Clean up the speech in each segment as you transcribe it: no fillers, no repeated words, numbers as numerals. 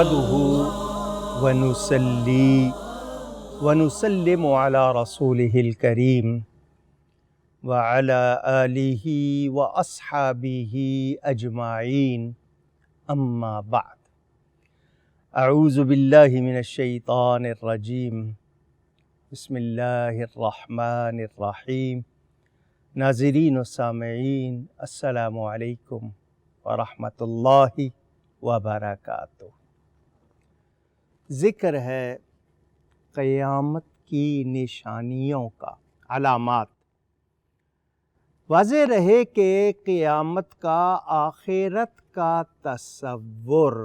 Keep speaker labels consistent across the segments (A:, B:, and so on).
A: نحمده ونصلي ونسلم على رسوله الكريم وعلى آله وأصحابه أجمعين أما بعد أعوذ بالله من الشيطان الرجيم بسم الله الرحمن الرحيم ناظرین و سامعین السلام علیکم ورحمۃ اللہ وبرکاتہ۔ ذکر ہے قیامت کی نشانیوں کا، علامات۔ واضح رہے کہ قیامت کا، آخرت کا تصور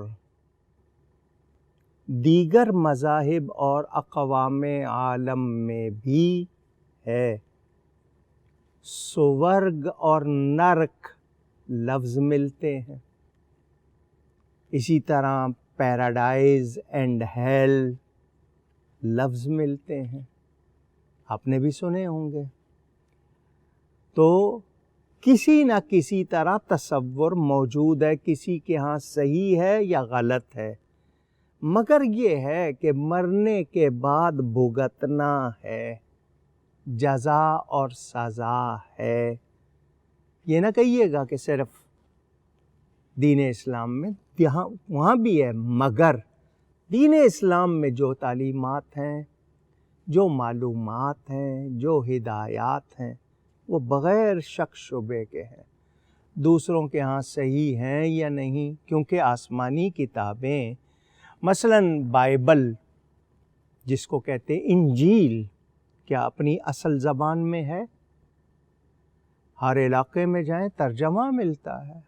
A: دیگر مذاہب اور اقوام عالم میں بھی ہے۔ سورگ اور نرک لفظ ملتے ہیں، اسی طرح پیراڈائز اینڈ ہیل لفظ ملتے ہیں، آپ نے بھی سنے ہوں گے۔ تو کسی نہ کسی طرح تصور موجود ہے، کسی کے ہاں صحیح ہے یا غلط ہے، مگر یہ ہے کہ مرنے کے بعد بھگتنا ہے، جزا اور سزا ہے۔ یہ نہ کہیے گا کہ صرف دین اسلام میں، وہاں بھی ہے، مگر دین اسلام میں جو تعلیمات ہیں، جو معلومات ہیں، جو ہدایات ہیں، وہ بغیر شک شبے کے ہیں۔ دوسروں کے ہاں صحیح ہیں یا نہیں، کیونکہ آسمانی کتابیں مثلاً بائبل جس کو کہتے ہیں انجیل، کیا اپنی اصل زبان میں ہے؟ ہر علاقے میں جائیں ترجمہ ملتا ہے۔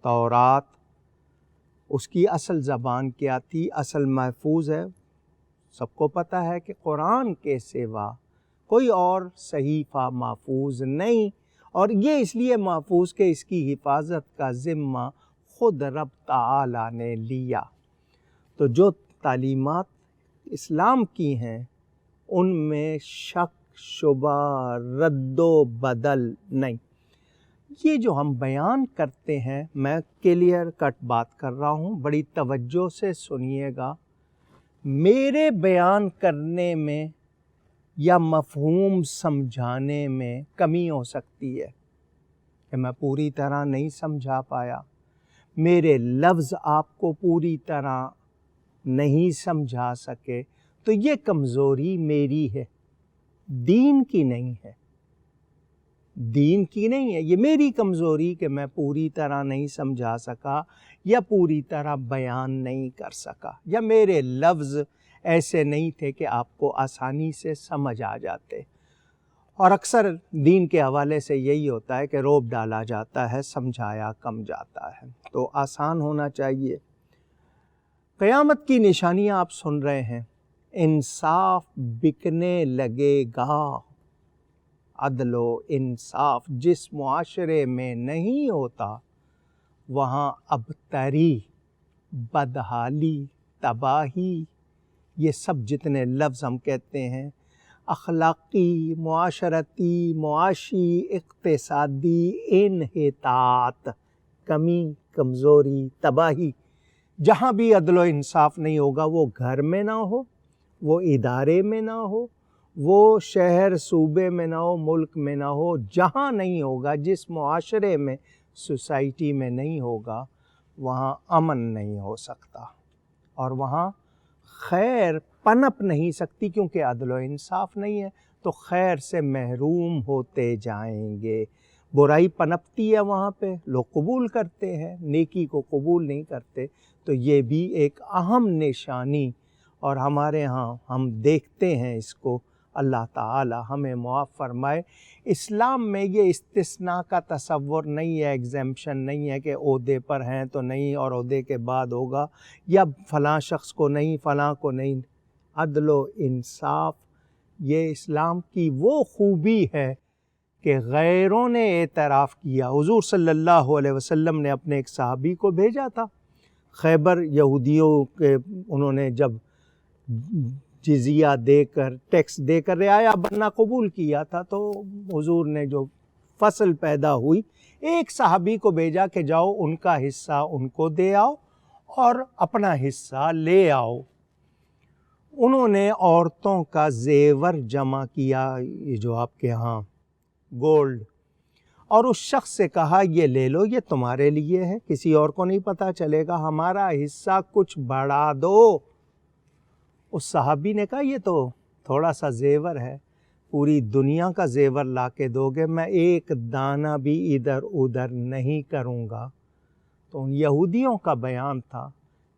A: تورات اس کی اصل زبان کیا تھی؟ اصل محفوظ ہے۔ سب کو پتہ ہے کہ قرآن کے سوا کوئی اور صحیفہ محفوظ نہیں، اور یہ اس لیے محفوظ کہ اس کی حفاظت کا ذمہ خود رب تعالیٰ نے لیا۔ تو جو تعلیمات اسلام کی ہیں ان میں شک شبہ رد و بدل نہیں۔ یہ جو ہم بیان کرتے ہیں، میں کلیئر کٹ بات کر رہا ہوں، بڑی توجہ سے سنیے گا۔ میرے بیان کرنے میں یا مفہوم سمجھانے میں کمی ہو سکتی ہے کہ میں پوری طرح نہیں سمجھا پایا، میرے لفظ آپ کو پوری طرح نہیں سمجھا سکے، تو یہ کمزوری میری ہے، دین کی نہیں ہے، دین کی نہیں ہے، یہ میری کمزوری کہ میں پوری طرح نہیں سمجھا سکا یا پوری طرح بیان نہیں کر سکا، یا میرے لفظ ایسے نہیں تھے کہ آپ کو آسانی سے سمجھ آ جاتے۔ اور اکثر دین کے حوالے سے یہی ہوتا ہے کہ روب ڈالا جاتا ہے، سمجھایا کم جاتا ہے، تو آسان ہونا چاہیے۔ قیامت کی نشانیاں آپ سن رہے ہیں، انصاف بکنے لگے گا۔ عدل و انصاف جس معاشرے میں نہیں ہوتا، وہاں ابتری، بدحالی، تباہی، یہ سب جتنے لفظ ہم کہتے ہیں، اخلاقی، معاشرتی، معاشی، اقتصادی انحطاط، کمی، کمزوری، تباہی، جہاں بھی عدل و انصاف نہیں ہوگا، وہ گھر میں نہ ہو، وہ ادارے میں نہ ہو، وہ شہر صوبے میں نہ ہو، ملک میں نہ ہو، جہاں نہیں ہوگا، جس معاشرے میں، سوسائٹی میں نہیں ہوگا، وہاں امن نہیں ہو سکتا، اور وہاں خیر پنپ نہیں سکتی، کیونکہ عدل و انصاف نہیں ہے، تو خیر سے محروم ہوتے جائیں گے۔ برائی پنپتی ہے وہاں پہ، لوگ قبول کرتے ہیں، نیکی کو قبول نہیں کرتے، تو یہ بھی ایک اہم نشانی، اور ہمارے ہاں ہم دیکھتے ہیں اس کو۔ اللہ تعالی ہمیں معاف فرمائے۔ اسلام میں یہ استثناء کا تصور نہیں ہے، ایگزیمپشن نہیں ہے کہ عہدے پر ہیں تو نہیں اور عہدے کے بعد ہوگا، یا فلاں شخص کو نہیں، فلاں کو نہیں۔ عدل و انصاف یہ اسلام کی وہ خوبی ہے کہ غیروں نے اعتراف کیا۔ حضور صلی اللہ علیہ وسلم نے اپنے ایک صحابی کو بھیجا تھا خیبر، یہودیوں کے انہوں نے جب جزیہ دے کر، ٹیکس دے کر رعایا بننا قبول کیا تھا، تو حضور نے جو فصل پیدا ہوئی، ایک صحابی کو بھیجا کہ جاؤ ان کا حصہ ان کو دے آؤ، اور اپنا حصہ لے آؤ۔ انہوں نے عورتوں کا زیور جمع کیا، یہ جو آپ کے ہاں گولڈ، اور اس شخص سے کہا یہ لے لو، یہ تمہارے لیے ہے، کسی اور کو نہیں پتہ چلے گا، ہمارا حصہ کچھ بڑھا دو۔ اس صحابی نے کہا یہ تو تھوڑا سا زیور ہے، پوری دنیا کا زیور لا کے دو گے، میں ایک دانہ بھی ادھر ادھر نہیں کروں گا۔ تو ان یہودیوں کا بیان تھا،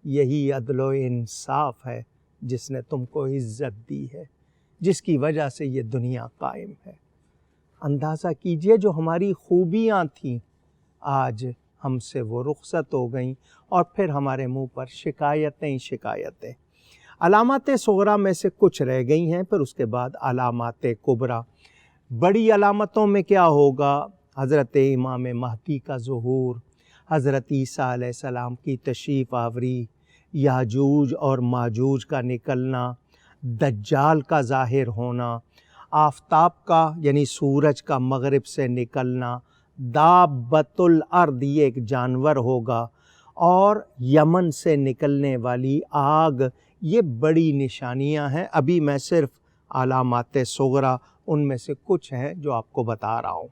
A: یہی عدل و انصاف ہے جس نے تم کو عزت دی ہے، جس کی وجہ سے یہ دنیا قائم ہے۔ اندازہ کیجئے جو ہماری خوبیاں تھیں آج ہم سے وہ رخصت ہو گئیں، اور پھر ہمارے منہ پر شکایتیں شکایتیں۔ علامات صغریٰ میں سے کچھ رہ گئی ہیں، پھر اس کے بعد علامات کبریٰ۔ بڑی علامتوں میں کیا ہوگا؟ حضرت امام مہدی کا ظہور، حضرت عیسیٰ علیہ السلام کی تشریف آوری، یاجوج اور ماجوج کا نکلنا، دجال کا ظاہر ہونا، آفتاب کا یعنی سورج کا مغرب سے نکلنا، دابۃ الارض یہ ایک جانور ہوگا، اور یمن سے نکلنے والی آگ، یہ بڑی نشانیاں ہیں۔ ابھی میں صرف علامات صغریٰ ان میں سے کچھ ہیں جو آپ کو بتا رہا ہوں۔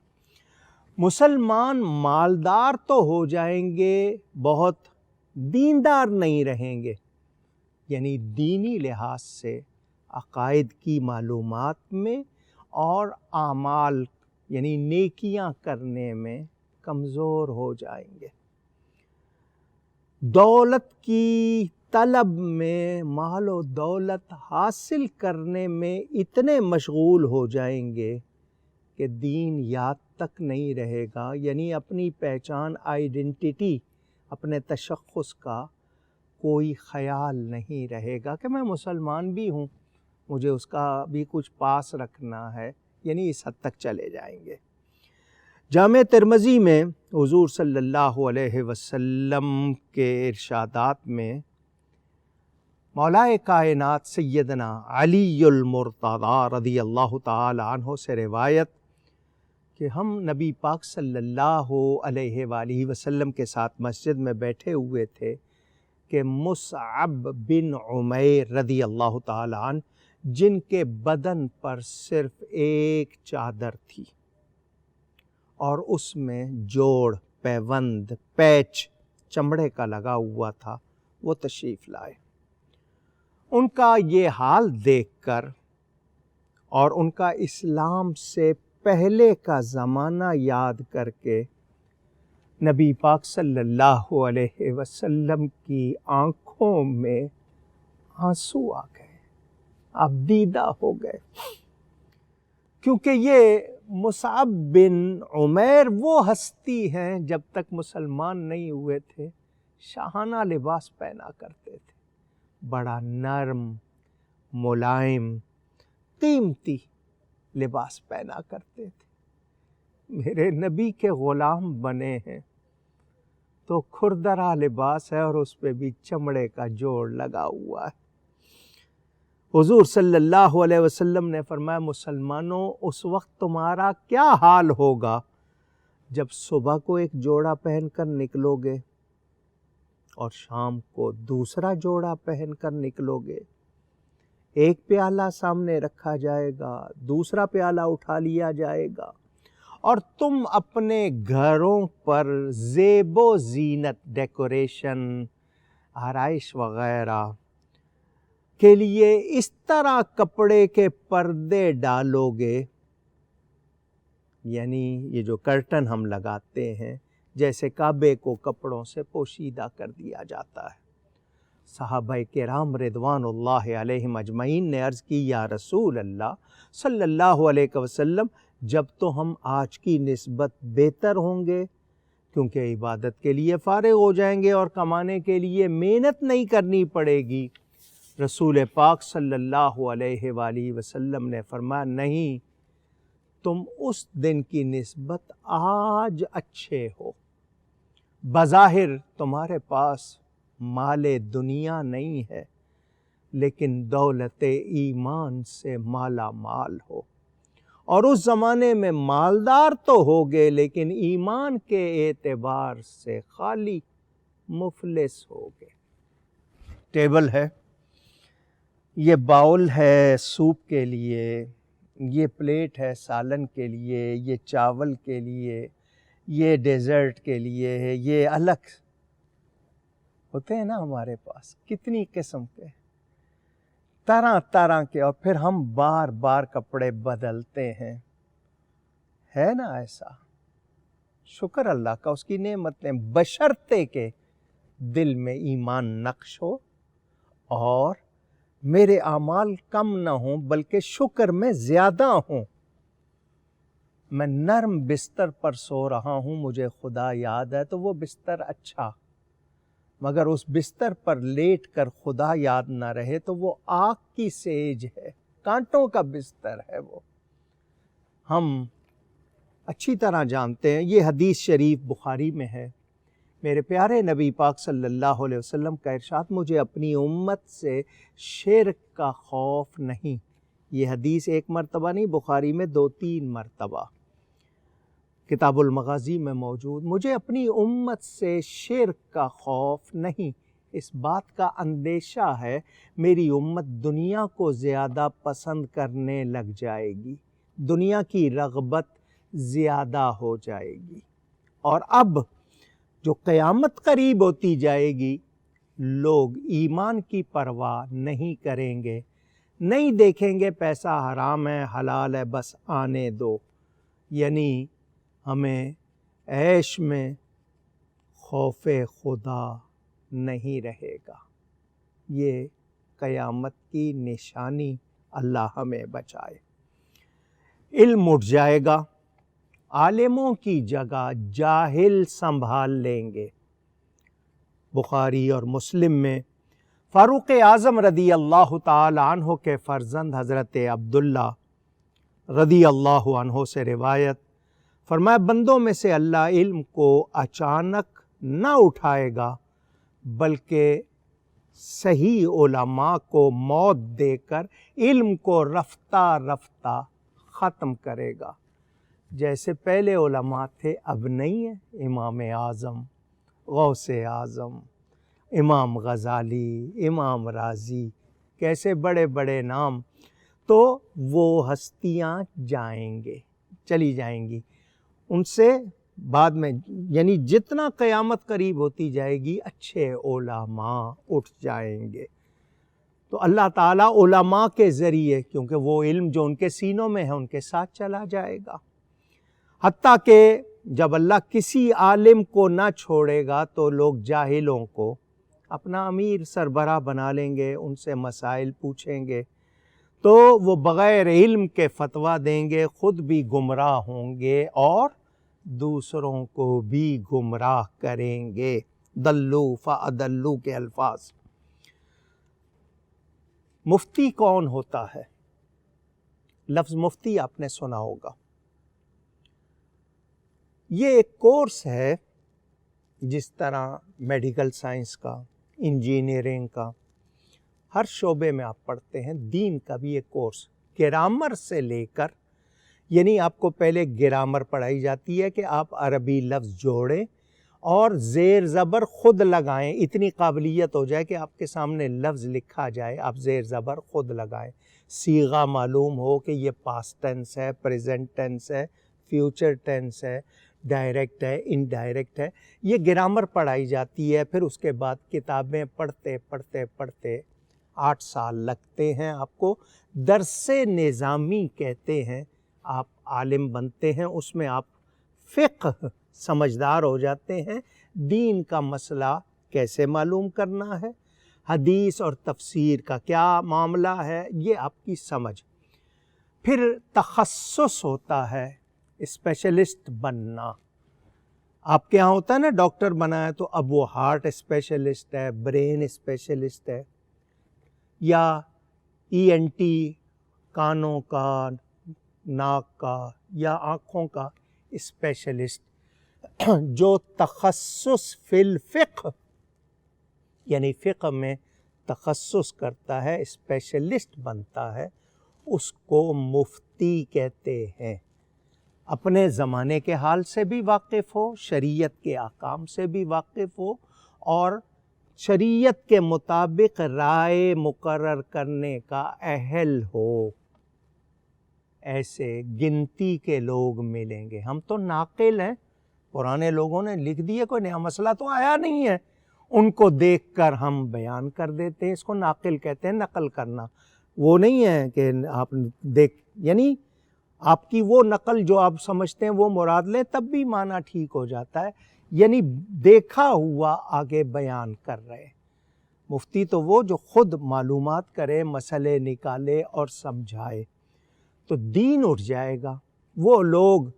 A: مسلمان مالدار تو ہو جائیں گے، بہت دیندار نہیں رہیں گے، یعنی دینی لحاظ سے عقائد کی معلومات میں اور اعمال یعنی نیکیاں کرنے میں کمزور ہو جائیں گے۔ دولت کی طلب میں، مال و دولت حاصل کرنے میں اتنے مشغول ہو جائیں گے کہ دین یاد تک نہیں رہے گا، یعنی اپنی پہچان، آئیڈینٹی، اپنے تشخص کا کوئی خیال نہیں رہے گا کہ میں مسلمان بھی ہوں، مجھے اس کا بھی کچھ پاس رکھنا ہے، یعنی اس حد تک چلے جائیں گے۔ جامع ترمذی میں حضور صلی اللہ علیہ وسلم کے ارشادات میں مولا کائنات سیدنا علی المرتضی رضی اللہ تعالی عنہ سے روایت کہ ہم نبی پاک صلی اللہ علیہ وآلہ وسلم کے ساتھ مسجد میں بیٹھے ہوئے تھے کہ مصعب بن عمیر رضی اللہ تعالی عنہ، جن کے بدن پر صرف ایک چادر تھی اور اس میں جوڑ، پیوند، پیچ چمڑے کا لگا ہوا تھا، وہ تشریف لائے۔ ان کا یہ حال دیکھ کر اور ان کا اسلام سے پہلے کا زمانہ یاد کر کے نبی پاک صلی اللہ علیہ وسلم کی آنکھوں میں آنسو آ گئے، آپ دیدہ ہو گئے، کیونکہ یہ مصعب بن عمیر وہ ہستی ہیں جب تک مسلمان نہیں ہوئے تھے شاہانہ لباس پہنا کرتے تھے، بڑا نرم، ملائم، قیمتی لباس پہنا کرتے تھے۔ میرے نبی کے غلام بنے ہیں تو کھردرا لباس ہے اور اس پہ بھی چمڑے کا جوڑ لگا ہوا ہے۔ حضور صلی اللہ علیہ وسلم نے فرمایا مسلمانوں اس وقت تمہارا کیا حال ہوگا جب صبح کو ایک جوڑا پہن کر نکلو گے اور شام کو دوسرا جوڑا پہن کر نکلو گے، ایک پیالہ سامنے رکھا جائے گا، دوسرا پیالہ اٹھا لیا جائے گا، اور تم اپنے گھروں پر زیب و زینت، ڈیکوریشن، آرائش وغیرہ کے لیے اس طرح کپڑے کے پردے ڈالو گے، یعنی یہ جو کرٹن ہم لگاتے ہیں جیسے کعبے کو کپڑوں سے پوشیدہ کر دیا جاتا ہے۔ صحابہ کرام رضوان اللہ علیہم اجمعین نے عرض کی یا رسول اللہ صلی اللہ علیہ وسلم، جب تو ہم آج کی نسبت بہتر ہوں گے، کیونکہ عبادت کے لیے فارغ ہو جائیں گے اور کمانے کے لیے محنت نہیں کرنی پڑے گی۔ رسول پاک صلی اللہ علیہ وآلہ وسلم نے فرمایا نہیں، تم اس دن کی نسبت آج اچھے ہو، بظاہر تمہارے پاس مال دنیا نہیں ہے لیکن دولت ایمان سے مالا مال ہو، اور اس زمانے میں مالدار تو ہوگے لیکن ایمان کے اعتبار سے خالی، مفلس ہوگے۔ ٹیبل ہے، یہ باؤل ہے سوپ کے لیے، یہ پلیٹ ہے سالن کے لیے، یہ چاول کے لیے، یہ ڈیزرٹ کے لیے ہے، یہ الگ ہوتے ہیں نا ہمارے پاس، کتنی قسم کے، طرح طرح کے، اور پھر ہم بار بار کپڑے بدلتے ہیں، ہے نا ایسا؟ شکر اللہ کا، اس کی نعمتیں، بشرطے کہ دل میں ایمان نقش ہو اور میرے اعمال کم نہ ہوں بلکہ شکر میں زیادہ ہوں۔ میں نرم بستر پر سو رہا ہوں، مجھے خدا یاد ہے تو وہ بستر اچھا، مگر اس بستر پر لیٹ کر خدا یاد نہ رہے تو وہ آگ کی سیج ہے، کانٹوں کا بستر ہے وہ۔ ہم اچھی طرح جانتے ہیں، یہ حدیث شریف بخاری میں ہے، میرے پیارے نبی پاک صلی اللہ علیہ وسلم کا ارشاد، مجھے اپنی امت سے شرک کا خوف نہیں۔ یہ حدیث ایک مرتبہ نہیں، بخاری میں 2-3 مرتبہ، کتاب المغازی میں موجود، مجھے اپنی امت سے شرک کا خوف نہیں، اس بات کا اندیشہ ہے میری امت دنیا کو زیادہ پسند کرنے لگ جائے گی، دنیا کی رغبت زیادہ ہو جائے گی، اور اب جو قیامت قریب ہوتی جائے گی لوگ ایمان کی پرواہ نہیں کریں گے، نہیں دیکھیں گے پیسہ حرام ہے حلال ہے بس آنے دو، یعنی ہمیں عیش میں خوف خدا نہیں رہے گا۔ یہ قیامت کی نشانی، اللہ ہمیں بچائے۔ علم اٹھ جائے گا، عالموں کی جگہ جاہل سنبھال لیں گے۔ بخاری اور مسلم میں فاروق اعظم رضی اللہ تعالی عنہ کے فرزند حضرت عبداللہ رضی اللہ عنہ سے روایت، فرمایا بندوں میں سے اللہ علم کو اچانک نہ اٹھائے گا بلکہ صحیح علماء کو موت دے کر علم کو رفتہ رفتہ ختم کرے گا۔ جیسے پہلے علماء تھے اب نہیں ہے، امام اعظم، غوث اعظم، امام غزالی، امام رازی، کیسے بڑے بڑے نام، تو وہ ہستیاں جائیں گے، چلی جائیں گی، ان سے بعد میں، یعنی جتنا قیامت قریب ہوتی جائے گی اچھے علماء اٹھ جائیں گے۔ تو اللہ تعالیٰ علماء کے ذریعے، کیونکہ وہ علم جو ان کے سینوں میں ہے ان کے ساتھ چلا جائے گا، حتیٰ کہ جب اللہ کسی عالم کو نہ چھوڑے گا تو لوگ جاہلوں کو اپنا امیر سربراہ بنا لیں گے، ان سے مسائل پوچھیں گے تو وہ بغیر علم کے فتویٰ دیں گے، خود بھی گمراہ ہوں گے اور دوسروں کو بھی گمراہ کریں گے۔ دلو فاضلوا کے الفاظ۔ مفتی کون ہوتا ہے؟ لفظ مفتی آپ نے سنا ہوگا، یہ ایک کورس ہے جس طرح میڈیکل سائنس کا، انجینئرنگ کا، ہر شعبے میں آپ پڑھتے ہیں، دین کا بھی ایک کورس، گرامر سے لے کر، یعنی آپ کو پہلے گرامر پڑھائی جاتی ہے کہ آپ عربی لفظ جوڑیں اور زیر زبر خود لگائیں، اتنی قابلیت ہو جائے کہ آپ کے سامنے لفظ لکھا جائے آپ زیر زبر خود لگائیں، صیغہ معلوم ہو کہ یہ پاسٹ ٹینس ہے، پریزنٹ ٹینس ہے، فیوچر ٹینس ہے، ڈائریکٹ ہے، انڈائریکٹ ہے، یہ گرامر پڑھائی جاتی ہے۔ پھر اس کے بعد کتابیں پڑھتے پڑھتے پڑھتے 8 سال لگتے ہیں آپ کو، درس نظامی کہتے ہیں، آپ عالم بنتے ہیں، اس میں آپ فقہ سمجھدار ہو جاتے ہیں، دین کا مسئلہ کیسے معلوم کرنا ہے، حدیث اور تفسیر کا کیا معاملہ ہے، یہ آپ کی سمجھ۔ پھر تخصص ہوتا ہے، اسپیشلسٹ بننا۔ آپ کے ہاں ہوتا ہے نا ڈاکٹر بنا ہے تو اب وہ ہارٹ اسپیشلسٹ ہے، برین اسپیشلسٹ ہے، یا ENT کانوں کا، ناک کا یا آنکھوں کا اسپیشلسٹ۔ جو تخصص فی الفقہ، یعنی فقہ میں تخصص کرتا ہے، اسپیشلسٹ بنتا ہے، اس کو مفتی کہتے ہیں۔ اپنے زمانے کے حال سے بھی واقف ہو، شریعت کے احکام سے بھی واقف ہو، اور شریعت کے مطابق رائے مقرر کرنے کا اہل ہو، ایسے گنتی کے لوگ ملیں گے۔ ہم تو ناقل ہیں، پرانے لوگوں نے لکھ دیے، کوئی نیا مسئلہ تو آیا نہیں ہے، ان کو دیکھ کر ہم بیان کر دیتے ہیں، اس کو ناقل کہتے ہیں، نقل کرنا۔ وہ نہیں ہے کہ آپ یعنی آپ کی وہ نقل جو آپ سمجھتے ہیں وہ مراد لیں، تب بھی معنی ٹھیک ہو جاتا ہے، یعنی دیکھا ہوا آگے بیان کر رہے۔ مفتی تو وہ جو خود معلومات کرے، مسئلے نکالے اور سمجھائے، تو دین اٹھ جائے گا۔ وہ لوگ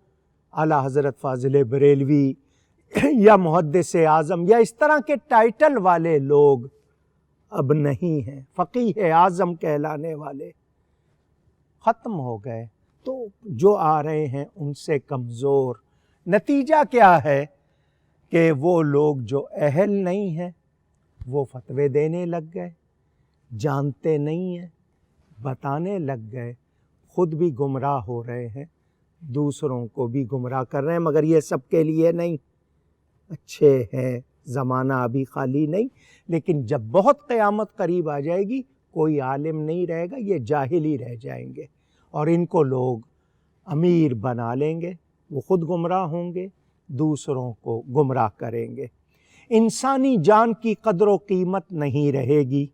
A: اعلیٰ حضرت فاضل بریلوی یا محدث اعظم یا اس طرح کے ٹائٹل والے لوگ اب نہیں ہیں، فقیہ اعظم کہلانے والے ختم ہو گئے، تو جو آ رہے ہیں ان سے کمزور۔ نتیجہ کیا ہے کہ وہ لوگ جو اہل نہیں ہیں وہ فتوے دینے لگ گئے، جانتے نہیں ہیں، بتانے لگ گئے، خود بھی گمراہ ہو رہے ہیں، دوسروں کو بھی گمراہ کر رہے ہیں، مگر یہ سب کے لیے نہیں۔ اچھے ہیں، زمانہ ابھی خالی نہیں، لیکن جب بہت قیامت قریب آ جائے گی کوئی عالم نہیں رہے گا، یہ جاہل ہی رہ جائیں گے، اور ان کو لوگ امیر بنا لیں گے، وہ خود گمراہ ہوں گے، دوسروں کو گمراہ کریں گے۔ انسانی جان کی قدر و قیمت نہیں رہے گی۔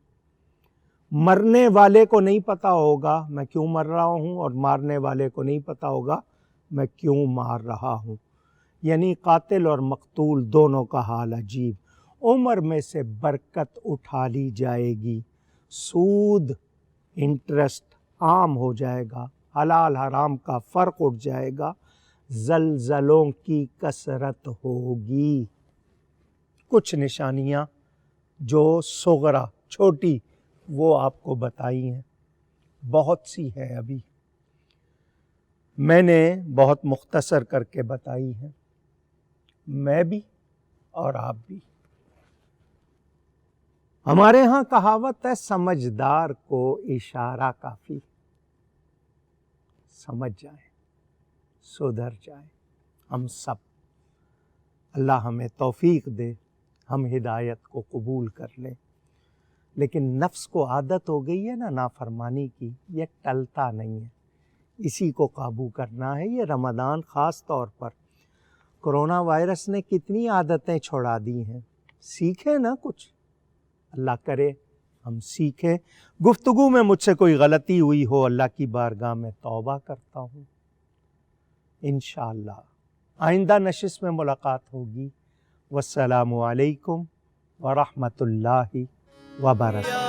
A: مرنے والے کو نہیں پتا ہوگا میں کیوں مر رہا ہوں، اور مارنے والے کو نہیں پتا ہوگا میں کیوں مار رہا ہوں، یعنی قاتل اور مقتول دونوں کا حال عجیب۔ عمر میں سے برکت اٹھا لی جائے گی، سود انٹرسٹ عام ہو جائے گا، حلال حرام کا فرق اٹھ جائے گا، زلزلوں کی کثرت ہوگی۔ کچھ نشانیاں جو صغرا چھوٹی وہ آپ کو بتائی ہیں، بہت سی ہے ابھی، میں نے بہت مختصر کر کے بتائی ہیں، میں بھی اور آپ بھی۔ ہمارے ہاں کہاوت ہے سمجھدار کو اشارہ کافی، سمجھ جائیں، سدھر جائیں ہم سب۔ اللہ ہمیں توفیق دے، ہم ہدایت کو قبول کر لیں۔ لیکن نفس کو عادت ہو گئی ہے نا نافرمانی کی، یہ ٹلتا نہیں ہے، اسی کو قابو کرنا ہے۔ یہ رمضان خاص طور پر، کرونا وائرس نے کتنی عادتیں چھوڑا دی ہیں، سیکھیں نا کچھ، اللہ کرے ہم سیکھیں۔ گفتگو میں مجھ سے کوئی غلطی ہوئی ہو، اللہ کی بارگاہ میں توبہ کرتا ہوں، انشاءاللہ آئندہ نشست میں ملاقات ہوگی۔ والسلام علیکم ورحمۃ اللہ وبرکاتہ۔